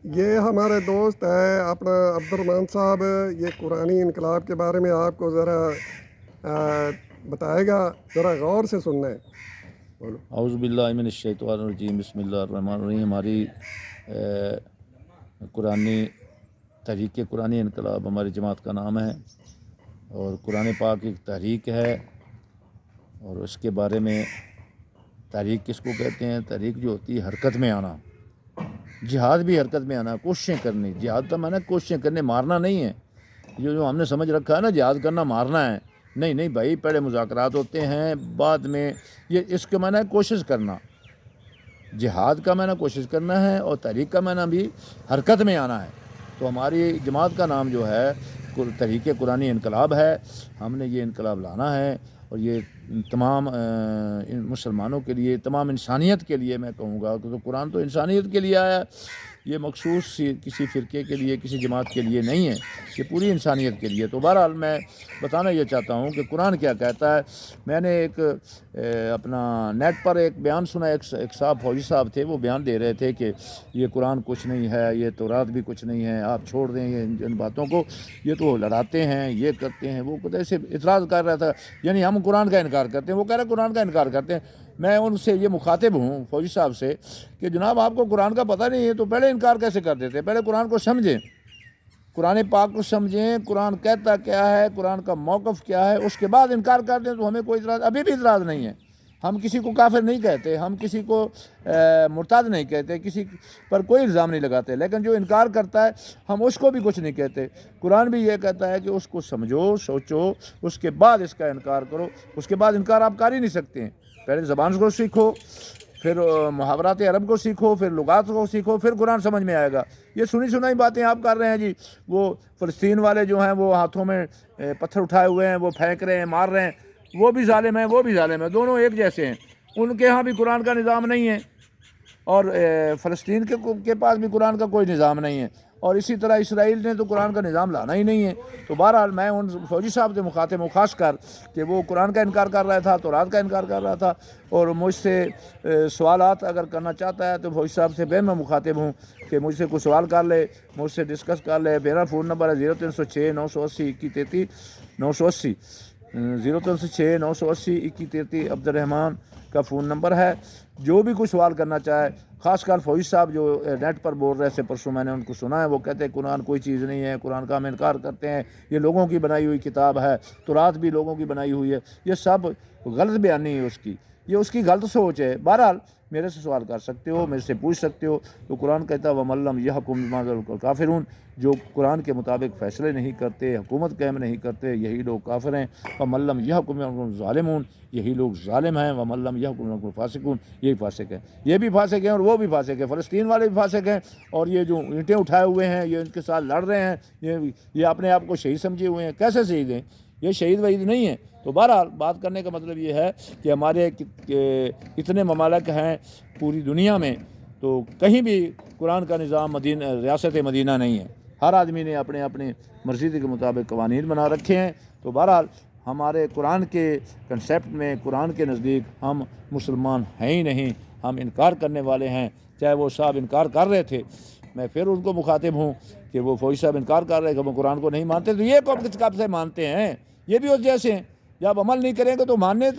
یہ ہمارے دوست ہے اپنا عبد الرحمن صاحب، یہ قرآنی انقلاب کے بارے میں آپ کو ذرا بتائے گا، ذرا غور سے سننا ہے. بولو. اعوذ باللہ من الشیطان الرجیم، بسم اللہ الرحمن الرحیم. ہماری قرآنی تحریک قرآنی انقلاب ہماری جماعت کا نام ہے، اور قرآن پاک ایک تحریک ہے. اور اس کے بارے میں تحریک کس کو کہتے ہیں؟ تحریک جو ہوتی ہے حرکت میں آنا. جہاد بھی حرکت میں آنا، کوششیں کرنی. جہاد کا معنی کوششیں کرنے، مارنا نہیں ہے. جو ہم نے سمجھ رکھا ہے نا جہاد کرنا مارنا ہے، نہیں بھائی، پہلے مذاکرات ہوتے ہیں، بعد میں یہ اس کے معنی ہے کوشش کرنا. جہاد کا معنی کوشش کرنا ہے، اور تحریک کا معنی بھی حرکت میں آنا ہے. تو ہماری جماعت کا نام جو ہے تحریک قرآنی انقلاب ہے. ہم نے یہ انقلاب لانا ہے، اور یہ تمام مسلمانوں کے لیے، تمام انسانیت کے لیے میں کہوں گا کہ قرآن تو انسانیت کے لیے آیا ہے. یہ مخصوص کسی فرقے کے لیے، کسی جماعت کے لیے نہیں ہے، یہ پوری انسانیت کے لیے. تو بہرحال میں بتانا یہ چاہتا ہوں کہ قرآن کیا کہتا ہے. میں نے ایک اپنا نیٹ پر ایک بیان سنا. ایک صاحب، فوجی صاحب تھے، وہ بیان دے رہے تھے کہ یہ قرآن کچھ نہیں ہے، یہ تورات بھی کچھ نہیں ہے، آپ چھوڑ دیں یہ ان باتوں کو، یہ تو لڑاتے ہیں، یہ کرتے ہیں. وہ ایسے اعتراض کر رہا تھا، یعنی ہم قرآن کا انکار کرتے ہیں. وہ کہہ رہے قرآن کا انکار کرتے ہیں. میں ان سے یہ مخاطب ہوں، فوجی صاحب سے، کہ جناب آپ کو قرآن کا پتہ نہیں ہے تو پہلے انکار کیسے کر دیتے؟ پہلے قرآن کو سمجھیں، قرآن پاک کو سمجھیں، قرآن کہتا کیا ہے، قرآن کا موقف کیا ہے، اس کے بعد انکار کر دیں تو ہمیں کوئی اعتراض، ابھی بھی اعتراض نہیں ہے. ہم کسی کو کافر نہیں کہتے، ہم کسی کو مرتد نہیں کہتے، کسی پر کوئی الزام نہیں لگاتے. لیکن جو انکار کرتا ہے ہم اس کو بھی کچھ نہیں کہتے. قرآن بھی یہ کہتا ہے کہ اس کو سمجھو، سوچو، اس کے بعد اس کا انکار کرو. اس کے بعد انکار آپ کر ہی نہیں سکتے. پہلے زبان کو سیکھو، پھر محاورات عرب کو سیکھو، پھر لغات کو سیکھو، پھر قرآن سمجھ میں آئے گا. یہ سنی سنائی باتیں آپ کر رہے ہیں جی. وہ فلسطین والے جو ہیں وہ ہاتھوں میں پتھر اٹھائے ہوئے ہیں، وہ پھینک رہے ہیں، مار رہے ہیں. وہ بھی ظالم ہیں، وہ بھی ظالم ہیں، دونوں ایک جیسے ہیں. ان کے ہاں بھی قرآن کا نظام نہیں ہے، اور فلسطین کے پاس بھی قرآن کا کوئی نظام نہیں ہے. اور اسی طرح اسرائیل نے تو قرآن کا نظام لانا ہی نہیں ہے. تو بہرحال میں ان فوجی صاحب سے مخاطب ہوں، خاص کر کہ وہ قرآن کا انکار کر رہا تھا، تورات کا انکار کر رہا تھا. اور مجھ سے سوالات اگر کرنا چاہتا ہے تو فوجی صاحب سے میں مخاطب ہوں کہ مجھ سے کوئی سوال کر لے، مجھ سے ڈسکس کر لے. میرا فون نمبر ہے 0306 980 2133 980 0306 980 2133 عبد الرحمن کا فون نمبر ہے. جو بھی کوئی سوال کرنا چاہے، خاص کر فوجی صاحب جو نیٹ پر بول رہے تھے پرسوں، میں نے ان کو سنا ہے، وہ کہتے ہیں قرآن کوئی چیز نہیں ہے، قرآن کا ہم انکار کرتے ہیں، یہ لوگوں کی بنائی ہوئی کتاب ہے، تورات بھی لوگوں کی بنائی ہوئی ہے. یہ سب غلط بیانی ہے اس کی، یہ اس کی غلط سوچ ہے. بہرحال میرے سے سوال کر سکتے ہو، میرے سے پوچھ سکتے ہو. تو قرآن کہتا ہے وَمَن لَّمْ يَحْكُم بِمَا أَنزَلَ الْكَافِرُونَ، جو قرآن کے مطابق فیصلے نہیں کرتے، حکومت قائم نہیں کرتے، یہی لوگ کافر ہیں. وَمَن لَّمْ يَحْكُم بِمَا أَنزَلَ الظَّالِمُونَ، یہی لوگ ظالم ہیں. وَمَن لَّم يَحْكُم بِمَا الْفَاسِقُونَ، یہی فاسق ہیں. یہ بھی فاسق ہیں اور وہ بھی فاسق ہیں، فلسطین والے بھی فاسق ہیں، اور یہ جو اینٹیں اٹھائے ہوئے ہیں، یہ ان کے ساتھ لڑ رہے ہیں، یہ اپنے آپ کو شہید سمجھے ہوئے ہیں. کیسے شہید ہیں؟ یہ شہید وحید نہیں ہیں. تو بہرحال بات کرنے کا مطلب یہ ہے کہ ہمارے اتنے ممالک ہیں پوری دنیا میں، تو کہیں بھی قرآن کا نظام ریاست مدینہ نہیں ہے. ہر آدمی نے اپنے اپنے مرضی کے مطابق قوانین بنا رکھے ہیں. تو بہرحال ہمارے قرآن کے کنسیپٹ میں، قرآن کے نزدیک ہم مسلمان ہیں ہی نہیں، ہم انکار کرنے والے ہیں. چاہے وہ صاحب انکار کر رہے تھے، میں پھر ان کو مخاطب ہوں کہ وہ فوجی صاحب انکار کر رہے ہیں کہ وہ قرآن کو نہیں مانتے. تو یہ کب سے مانتے ہیں؟ یہ بھی اس جیسے ہیں. جب عمل نہیں کریں گے تو ماننے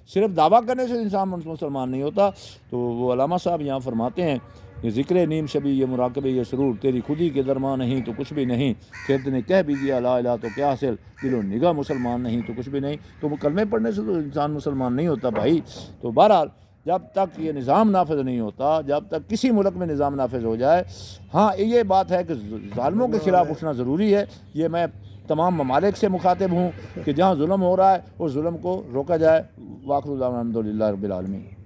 صرف دعویٰ کرنے سے انسان مسلمان نہیں ہوتا. تو وہ علامہ صاحب یہاں فرماتے ہیں یہ ذکر نیم شبی، یہ مراقبے، یہ سرور، تیری خودی کے درماں نہیں تو کچھ بھی نہیں. پھر نے کہہ بھی دیا لا الہ تو کیا حاصل، دل و نگاہ مسلمان نہیں تو کچھ بھی نہیں. تو وہ کلمے پڑھنے سے تو انسان مسلمان نہیں ہوتا بھائی. تو بہرحال جب تک یہ نظام نافذ نہیں ہوتا، جب تک کسی ملک میں نظام نافذ ہو جائے، ہاں یہ بات ہے کہ ظالموں کے خلاف اٹھنا ضروری ہے. یہ میں تمام ممالک سے مخاطب ہوں کہ جہاں ظلم ہو رہا ہے اس ظلم کو روکا جائے. واخر دعوانا الحمدللہ رب العالمین.